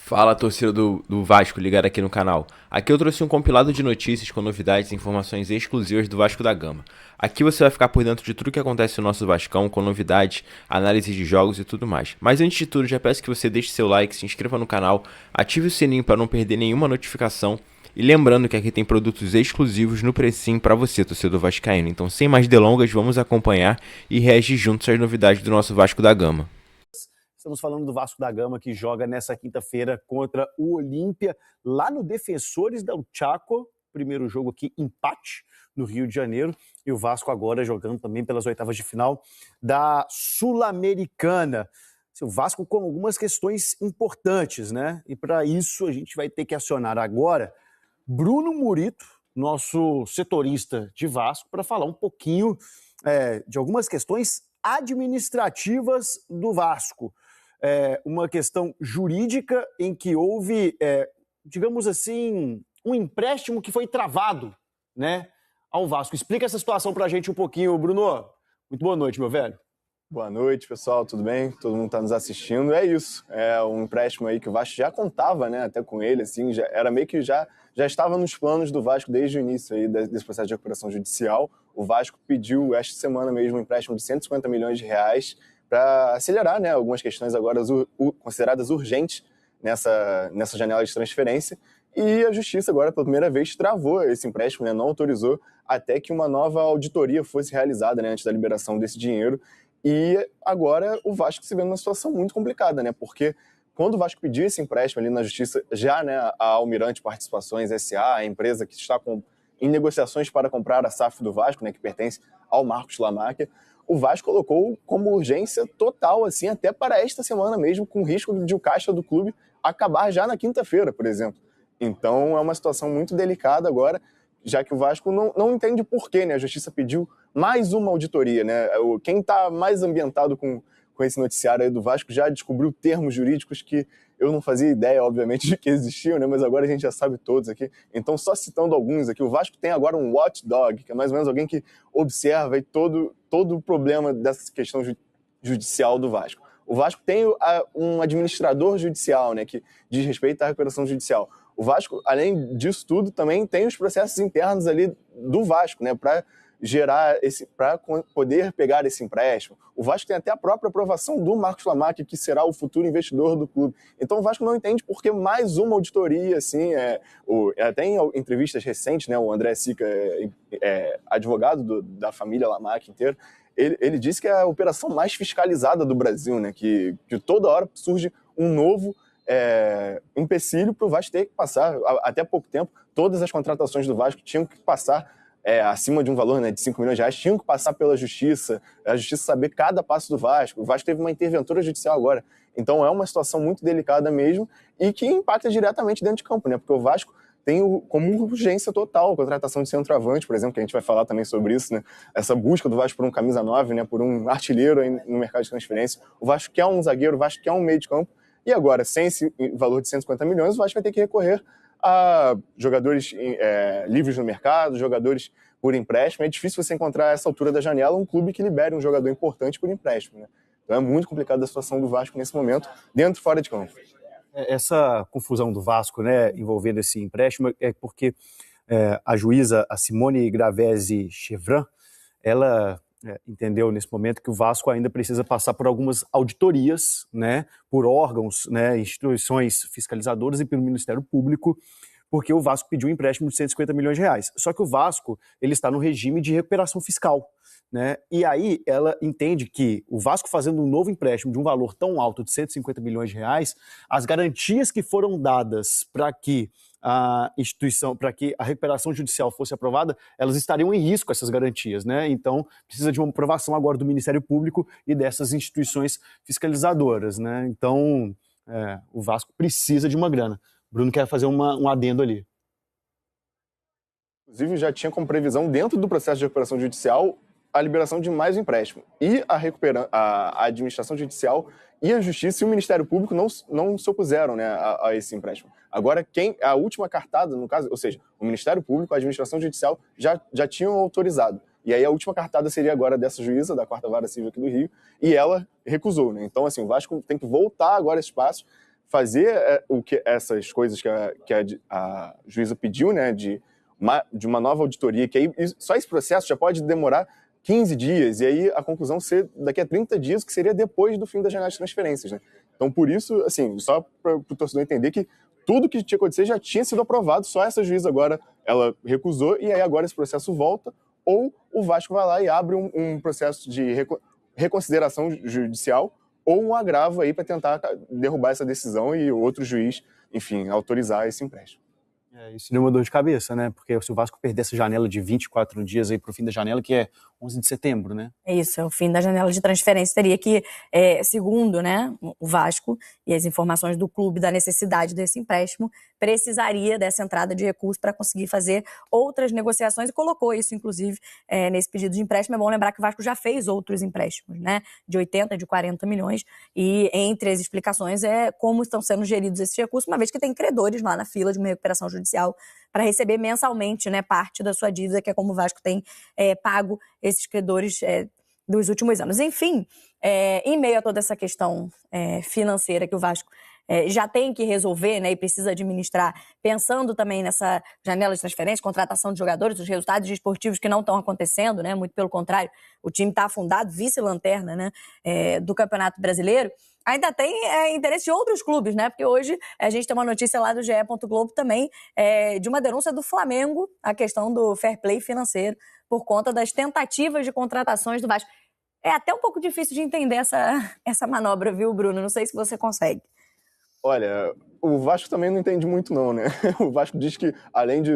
Fala, torcida do Vasco, ligado aqui no canal. Aqui eu trouxe um compilado de notícias com novidades e informações exclusivas do Vasco da Gama. Aqui você vai ficar por dentro de tudo que acontece no nosso Vascão, com novidades, análise de jogos e tudo mais. Mas antes de tudo, já peço que você deixe seu like, se inscreva no canal, ative o sininho para não perder nenhuma notificação. E lembrando que aqui tem produtos exclusivos no precinho para você, torcedor vascaíno. Então, sem mais delongas, vamos acompanhar e reagir juntos às novidades do nosso Vasco da Gama. Estamos falando do Vasco da Gama, que joga nessa quinta-feira contra o Olímpia, lá no Defensores del Chaco. Primeiro jogo aqui, empate no Rio de Janeiro. E o Vasco agora jogando também pelas oitavas de final da Sul-Americana. O Vasco com algumas questões importantes, né? E para isso a gente vai ter que acionar agora Bruno Murito, nosso setorista de Vasco, para falar um pouquinho de algumas questões administrativas do Vasco. Uma questão jurídica em que houve, digamos assim, um empréstimo que foi travado, né, ao Vasco. Explica essa situação para a gente um pouquinho, Bruno. Muito boa noite, meu velho. Boa noite, pessoal, tudo bem? Todo mundo está nos assistindo. É isso, é um empréstimo aí que o Vasco já contava, né, até com ele, assim, era meio que já estava nos planos do Vasco desde o início aí desse processo de recuperação judicial. O Vasco pediu, esta semana mesmo, um empréstimo de 150 milhões de reais para acelerar, né, algumas questões agora consideradas urgentes nessa janela de transferência. E a Justiça agora, pela primeira vez, travou esse empréstimo, né, não autorizou até que uma nova auditoria fosse realizada, né, antes da liberação desse dinheiro. E agora o Vasco se vê numa situação muito complicada, né? Porque quando o Vasco pediu esse empréstimo ali na Justiça, já, né, a Almirante Participações S.A., a empresa que está em negociações para comprar a SAF do Vasco, né, que pertence ao Marcos Lamáquia, o Vasco colocou como urgência total, assim, até para esta semana mesmo, com risco de o caixa do clube acabar já na quinta-feira, por exemplo. Então é uma situação muito delicada agora, já que o Vasco não entende por quê, né? A Justiça pediu mais uma auditoria, né? Quem está mais ambientado com esse noticiário aí do Vasco já descobriu termos jurídicos que eu não fazia ideia, obviamente, de que existiam, né? Mas agora a gente já sabe todos aqui. Então, só citando alguns aqui, o Vasco tem agora um watchdog, que é mais ou menos alguém que observa aí todo o problema dessa questão judicial do Vasco. O Vasco tem um administrador judicial, né, que diz respeito à recuperação judicial. O Vasco, além disso tudo, também tem os processos internos ali do Vasco, né, para poder pegar esse empréstimo. O Vasco tem até a própria aprovação do Marcos Lamáquia, que será o futuro investidor do clube. Então o Vasco não entende por que mais uma auditoria, assim, até em entrevistas recentes, né, o André Sica, advogado da família Lamáquia inteira, ele disse que é a operação mais fiscalizada do Brasil, né, que toda hora surge um novo empecilho para o Vasco ter que passar. Até pouco tempo, todas as contratações do Vasco tinham que passar acima de um valor, né, de 5 milhões de reais, tinham que passar pela Justiça, a Justiça saber cada passo do Vasco. O Vasco teve uma interventora judicial agora. Então é uma situação muito delicada mesmo e que impacta diretamente dentro de campo, né, porque o Vasco tem como urgência total a contratação de centroavante, por exemplo, que a gente vai falar também sobre isso, né? Essa busca do Vasco por um camisa 9, né, por um artilheiro aí no mercado de transferência. O Vasco quer um zagueiro, o Vasco quer um meio de campo. E agora, sem esse valor de 150 milhões, o Vasco vai ter que recorrer a jogadores livres no mercado, jogadores por empréstimo. É difícil você encontrar, a essa altura da janela, um clube que libere um jogador importante por empréstimo, né? Então é muito complicada a situação do Vasco nesse momento, dentro e fora de campo. Essa confusão do Vasco, né, envolvendo esse empréstimo, é porque a juíza, a Simone Gravesi Chevran, ela entendeu nesse momento que o Vasco ainda precisa passar por algumas auditorias, né, por órgãos, né, instituições fiscalizadoras e pelo Ministério Público, porque o Vasco pediu um empréstimo de 150 milhões de reais. Só que o Vasco, ele está no regime de recuperação fiscal, né? E aí ela entende que o Vasco fazendo um novo empréstimo de um valor tão alto de 150 milhões de reais, as garantias que foram dadas para que a instituição, para que a recuperação judicial fosse aprovada, elas estariam em risco, essas garantias, né? Então precisa de uma aprovação agora do Ministério Público e dessas instituições fiscalizadoras, né? Então o Vasco precisa de uma grana. Bruno quer fazer um adendo ali. Inclusive, já tinha como previsão, dentro do processo de recuperação judicial, a liberação de mais um empréstimo. E a administração judicial e a Justiça e o Ministério Público não se opuseram, né, a esse empréstimo. Agora, a última cartada, no caso, ou seja, o Ministério Público, a administração judicial já tinham autorizado. E aí a última cartada seria agora dessa juíza, da Quarta Vara Civil aqui do Rio, e ela recusou, né? Então, assim, o Vasco tem que voltar agora a esse espaço, fazer essas coisas que a juíza pediu, né, de uma nova auditoria, que aí só esse processo já pode demorar 15 dias, e aí a conclusão ser daqui a 30 dias, que seria depois do fim da janela de transferências, né? Então, por isso, assim, só para o torcedor entender que tudo que tinha acontecido já tinha sido aprovado, só essa juíza agora, ela recusou, e aí agora esse processo volta, ou o Vasco vai lá e abre um processo de reconsideração judicial, ou um agravo aí para tentar derrubar essa decisão e outro juiz, enfim, autorizar esse empréstimo. Isso deu uma dor de cabeça, né? Porque se o Vasco perder essa janela de 24 dias aí pro fim da janela, que é 11 de setembro, né? É isso, é o fim da janela de transferência. Teria que, segundo, né, o Vasco e as informações do clube da necessidade desse empréstimo, precisaria dessa entrada de recursos para conseguir fazer outras negociações e colocou isso, inclusive, nesse pedido de empréstimo. É bom lembrar que o Vasco já fez outros empréstimos, né, de 80, de 40 milhões, e entre as explicações é como estão sendo geridos esses recursos, uma vez que tem credores lá na fila de uma recuperação judicial para receber mensalmente, né, parte da sua dívida, que é como o Vasco tem pago esses credores dos últimos anos. Enfim, em meio a toda essa questão financeira que o Vasco já tem que resolver, né, e precisa administrar, pensando também nessa janela de transferência, contratação de jogadores, os resultados esportivos que não estão acontecendo, né, muito pelo contrário, o time está afundado, vice-lanterna, né, do Campeonato Brasileiro. Ainda tem interesse de outros clubes, né? Porque hoje a gente tem uma notícia lá do GE. Globo também de uma denúncia do Flamengo, a questão do fair play financeiro, por conta das tentativas de contratações do Vasco. É até um pouco difícil de entender essa manobra, viu, Bruno? Não sei se você consegue. Olha, o Vasco também não entende muito não, né? O Vasco diz que, além de,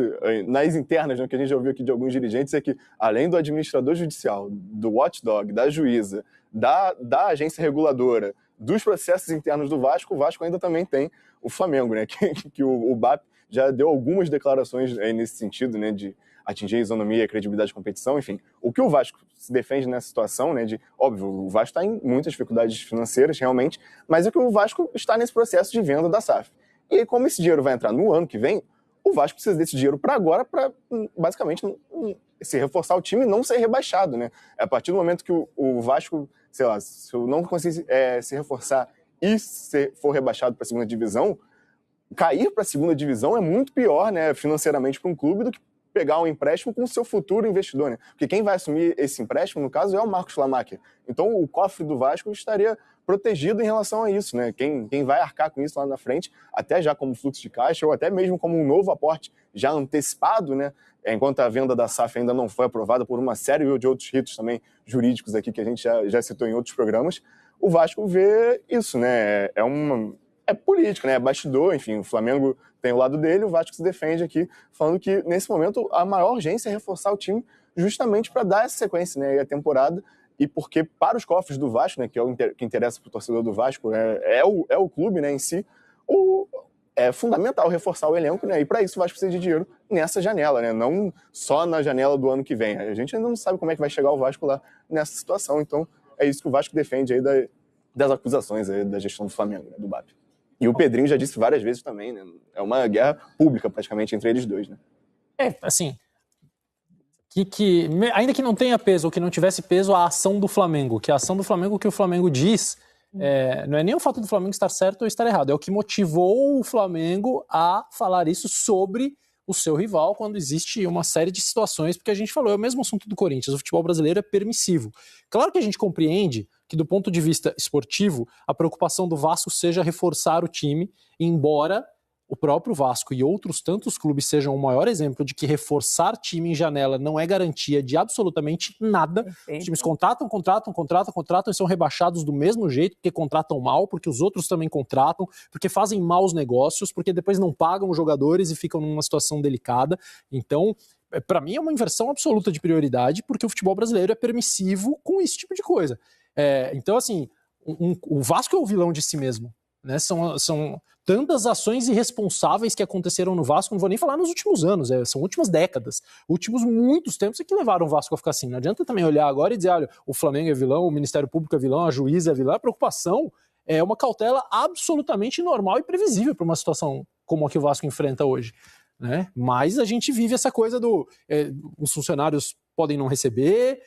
nas internas, né, que a gente já ouviu aqui de alguns dirigentes, é que, além do administrador judicial, do watchdog, da juíza, da agência reguladora, dos processos internos do Vasco, o Vasco ainda também tem o Flamengo, né? Que o BAP já deu algumas declarações nesse sentido, né? De atingir a isonomia e a credibilidade de competição, enfim. O que o Vasco se defende nessa situação, né? Óbvio, o Vasco está em muitas dificuldades financeiras, realmente, mas é que o Vasco está nesse processo de venda da SAF. E aí, como esse dinheiro vai entrar no ano que vem, o Vasco precisa desse dinheiro para agora, para basicamente se reforçar o time e não ser rebaixado, né? A partir do momento que o Vasco, sei lá, se eu não conseguir se reforçar e for rebaixado para a segunda divisão, cair para a segunda divisão é muito pior, né, financeiramente para um clube do que pegar um empréstimo com o seu futuro investidor, né? Porque quem vai assumir esse empréstimo, no caso, é o Marcos Lamacher. Então, o cofre do Vasco estaria protegido em relação a isso, né? Quem vai arcar com isso lá na frente, até já como fluxo de caixa, ou até mesmo como um novo aporte já antecipado, né? Enquanto a venda da SAF ainda não foi aprovada por uma série de outros ritos também jurídicos aqui que a gente já citou em outros programas, o Vasco vê isso, né? É político, né? É bastidor, enfim, o Flamengo tem o lado dele, o Vasco se defende aqui, falando que, nesse momento, a maior urgência é reforçar o time justamente para dar essa sequência, né? E a temporada, e porque para os cofres do Vasco, né, que é o que interessa para o torcedor do Vasco, é o clube, né, em si, é fundamental reforçar o elenco, né? E para isso o Vasco precisa de dinheiro nessa janela, né? Não só na janela do ano que vem. A gente ainda não sabe como é que vai chegar o Vasco lá nessa situação, então é isso que o Vasco defende aí das acusações aí da gestão do Flamengo, né, do BAP. E o Pedrinho já disse várias vezes também, né? É uma guerra pública praticamente entre eles dois, né? Assim, ainda que não tenha peso ou que não tivesse peso a ação do Flamengo, que a ação do Flamengo, o que o Flamengo diz, não é nem o fato do Flamengo estar certo ou estar errado, é o que motivou o Flamengo a falar isso sobre o seu rival quando existe uma série de situações, porque a gente falou, é o mesmo assunto do Corinthians, o futebol brasileiro é permissivo. Claro que a gente compreende que do ponto de vista esportivo, a preocupação do Vasco seja reforçar o time, embora o próprio Vasco e outros tantos clubes sejam o maior exemplo de que reforçar time em janela não é garantia de absolutamente nada. Perfeito. Os times contratam e são rebaixados do mesmo jeito, porque contratam mal, porque os outros também contratam, porque fazem maus negócios, porque depois não pagam os jogadores e ficam numa situação delicada. Então, para mim é uma inversão absoluta de prioridade, porque o futebol brasileiro é permissivo com esse tipo de coisa. Então, assim, o Vasco é o vilão de si mesmo. Né? São tantas ações irresponsáveis que aconteceram no Vasco, não vou nem falar nos últimos anos, são últimas décadas, últimos muitos tempos que levaram o Vasco a ficar assim. Não adianta também olhar agora e dizer, olha, o Flamengo é vilão, o Ministério Público é vilão, a juíza é vilã. A preocupação é uma cautela absolutamente normal e previsível para uma situação como a que o Vasco enfrenta hoje. Né? Mas a gente vive essa coisa os funcionários podem não receber,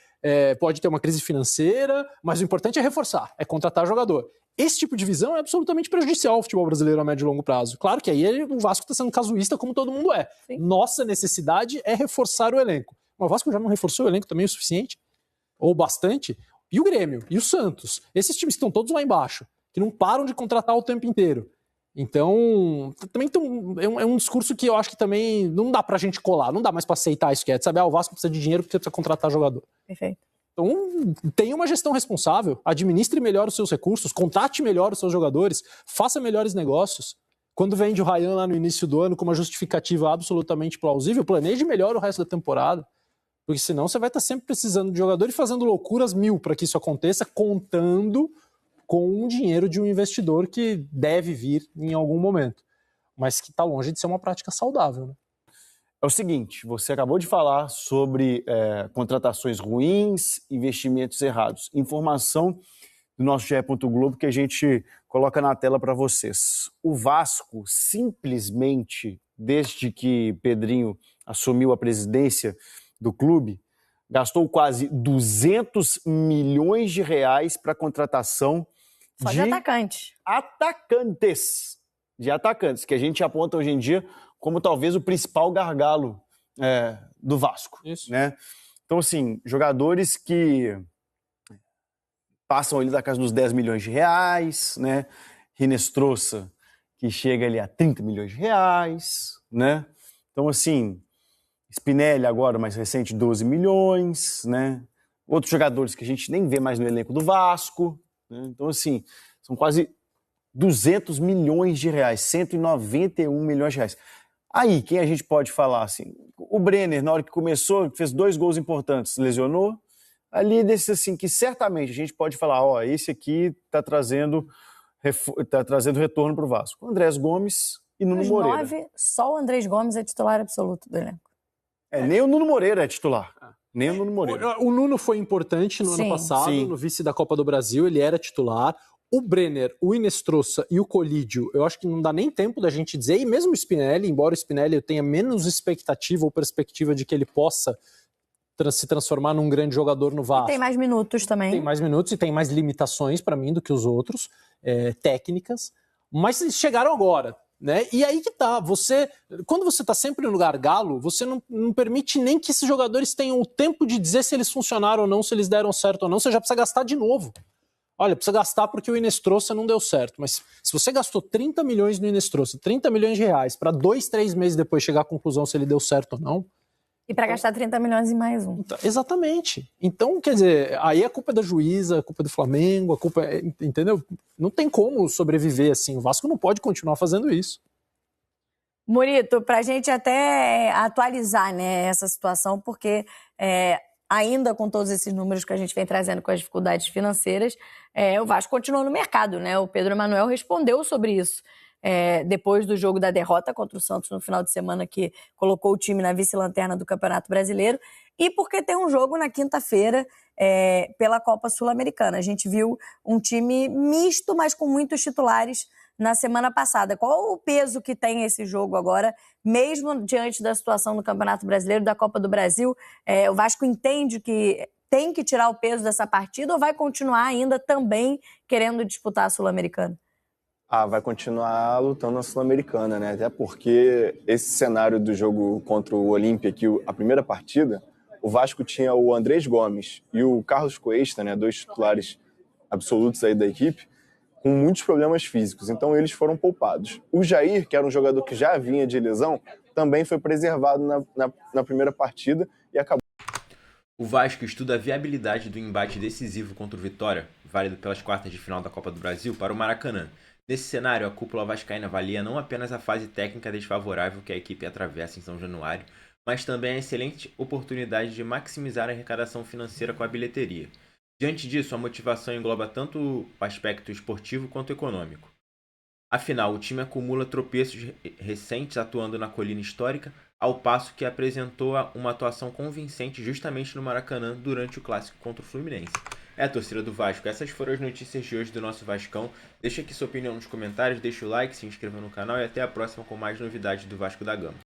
pode ter uma crise financeira, mas o importante é reforçar, é contratar jogador. Esse tipo de visão é absolutamente prejudicial ao futebol brasileiro a médio e longo prazo. Claro que aí o Vasco está sendo casuísta, como todo mundo é. Sim. Nossa necessidade é reforçar o elenco. Mas o Vasco já não reforçou o elenco também o suficiente? Ou bastante? E o Grêmio? E o Santos? Esses times que estão todos lá embaixo, que não param de contratar o tempo inteiro. Então, também é um discurso que eu acho que também não dá pra gente colar, não dá mais pra aceitar isso que é, sabe? O Vasco precisa de dinheiro porque precisa contratar jogador. Perfeito. Então, tenha uma gestão responsável, administre melhor os seus recursos, contrate melhor os seus jogadores, faça melhores negócios. Quando vende o Ryan lá no início do ano com uma justificativa absolutamente plausível, planeje melhor o resto da temporada, porque senão você vai estar sempre precisando de jogador e fazendo loucuras mil para que isso aconteça, contando com o dinheiro de um investidor que deve vir em algum momento, mas que está longe de ser uma prática saudável, né? É o seguinte, você acabou de falar sobre contratações ruins, investimentos errados. Informação do nosso GE. Globo que a gente coloca na tela para vocês. O Vasco, simplesmente, desde que Pedrinho assumiu a presidência do clube, gastou quase 200 milhões de reais para contratação Só de atacantes. De atacantes, que a gente aponta hoje em dia como talvez o principal gargalo do Vasco. Isso. Né? Então, assim, jogadores que passam ali da casa dos 10 milhões de reais, né? Rinestrosa, que chega ali a 30 milhões de reais, né? Então, assim, Spinelli agora, mais recente, 12 milhões, né? Outros jogadores que a gente nem vê mais no elenco do Vasco, né? Então, assim, são quase 200 milhões de reais, 191 milhões de reais. Aí, quem a gente pode falar, assim? O Brenner, na hora que começou, fez 2 gols importantes, lesionou. Ali, desses assim, que certamente a gente pode falar, ó, esse aqui tá trazendo retorno pro Vasco. Andrés Gomes e Nuno Moreira. 9, só o Andrés Gomes é titular absoluto do elenco. Nem o Nuno Moreira é titular. Nem o Nuno Moreira. O Nuno foi importante no ano passado, no vice da Copa do Brasil, ele era titular. O Brenner, o Inestrosa e o Colídio, eu acho que não dá nem tempo da gente dizer, e mesmo o Spinelli, embora o Spinelli eu tenha menos expectativa ou perspectiva de que ele possa se transformar num grande jogador no Vasco. E tem mais minutos também. Tem mais minutos e tem mais limitações para mim do que os outros, técnicas, mas eles chegaram agora, né? E aí que tá, quando você tá sempre no gargalo, você não permite nem que esses jogadores tenham o tempo de dizer se eles funcionaram ou não, se eles deram certo ou não, você já precisa gastar de novo. Olha, precisa gastar porque o Inestrosa não deu certo, mas se você gastou 30 milhões no Inestrosa, 30 milhões de reais, para 2, 3 meses depois chegar à conclusão se ele deu certo ou não. E para gastar 30 milhões em mais um. Exatamente. Então, quer dizer, aí a culpa é da juíza, a culpa é do Flamengo, a culpa é, entendeu? Não tem como sobreviver assim. O Vasco não pode continuar fazendo isso. Murito, para a gente até atualizar, né, essa situação, porque ainda com todos esses números que a gente vem trazendo com as dificuldades financeiras, o Vasco continua no mercado, né? O Pedro Emanuel respondeu sobre isso. Depois do jogo da derrota contra o Santos no final de semana, que colocou o time na vice-lanterna do Campeonato Brasileiro, e porque tem um jogo na quinta-feira pela Copa Sul-Americana. A gente viu um time misto, mas com muitos titulares na semana passada. Qual o peso que tem esse jogo agora, mesmo diante da situação do Campeonato Brasileiro, da Copa do Brasil? O Vasco entende que tem que tirar o peso dessa partida ou vai continuar ainda também querendo disputar a Sul-Americana? Vai continuar lutando na Sul-Americana, né? Até porque esse cenário do jogo contra o Olímpia, que a primeira partida, o Vasco tinha o Andrés Gomes e o Carlos Cuesta, né? 2 titulares absolutos aí da equipe, com muitos problemas físicos. Então eles foram poupados. O Jair, que era um jogador que já vinha de lesão, também foi preservado na primeira partida e acabou. O Vasco estuda a viabilidade do embate decisivo contra o Vitória, válido pelas quartas de final da Copa do Brasil, para o Maracanã. Nesse cenário, a cúpula vascaína avalia não apenas a fase técnica desfavorável que a equipe atravessa em São Januário, mas também a excelente oportunidade de maximizar a arrecadação financeira com a bilheteria. Diante disso, a motivação engloba tanto o aspecto esportivo quanto econômico. Afinal, o time acumula tropeços recentes atuando na colina histórica, ao passo que apresentou uma atuação convincente justamente no Maracanã durante o clássico contra o Fluminense. A torcida do Vasco, essas foram as notícias de hoje do nosso Vascão. Deixa aqui sua opinião nos comentários, deixa o like, se inscreva no canal e até a próxima com mais novidades do Vasco da Gama.